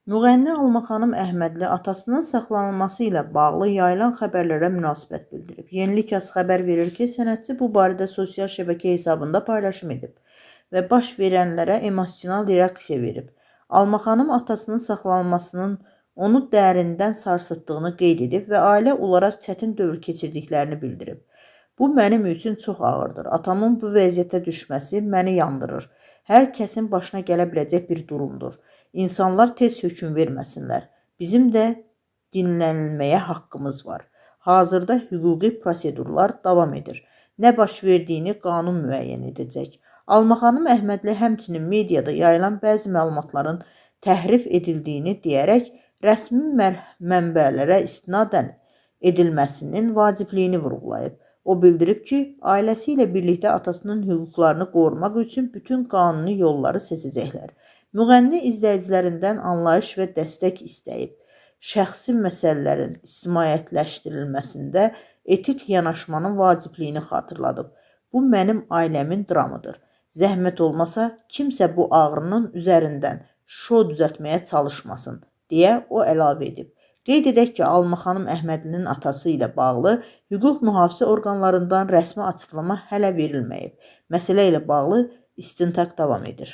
Müğənni Alma xanım Əhmədli atasının saxlanılması ilə bağlı yayılan xəbərlərə münasibət bildirib. Yenilik Az xəbər verir ki, sənətçi bu barədə sosial şəbəkə hesabında paylaşım edib və baş verənlərə emosional reaksiya verib. Alma xanım atasının saxlanılmasının onu dərindən sarsıtdığını qeyd edib və ailə olaraq çətin dövr keçirdiklərini bildirib. Bu mənim üçün çox ağırdır. Atamın bu vəziyyətə düşməsi məni yandırır. Hər kəsin başına gələ biləcək bir durumdur. İnsanlar tez hökm verməsinlər. Bizim də dinlənilməyə haqqımız var. Hazırda hüquqi prosedurlar davam edir. Nə baş verdiyini qanun müəyyən edəcək. Alma xanım Əhmədli həmçinin mediada yayılan bəzi məlumatların təhrif edildiyini deyərək rəsmi mənbələrə istinadən edilməsinin vacibliyini vurğulayıb. O bildirib ki, ailəsi ilə birlikdə atasının hüquqlarını qorumaq üçün bütün qanuni yolları seçəcəklər. Müğənni izləyicilərindən anlayış və dəstək istəyib. Şəxsi məsələlərin ictimaiyyətləşdirilməsində etik yanaşmanın vacibliyini xatırladıb. Bu mənim ailəmin dramıdır. Zəhmət olmasa kimsə bu ağrının üzərindən şou düzəltməyə çalışmasın, deyə o əlavə edib. Qeyd edək ki, Alma xanım Əhmədlinin atası ilə bağlı hüquq mühafizə orqanlarından rəsmi açıqlama hələ verilməyib. Məsələ ilə bağlı istintaq davam edir.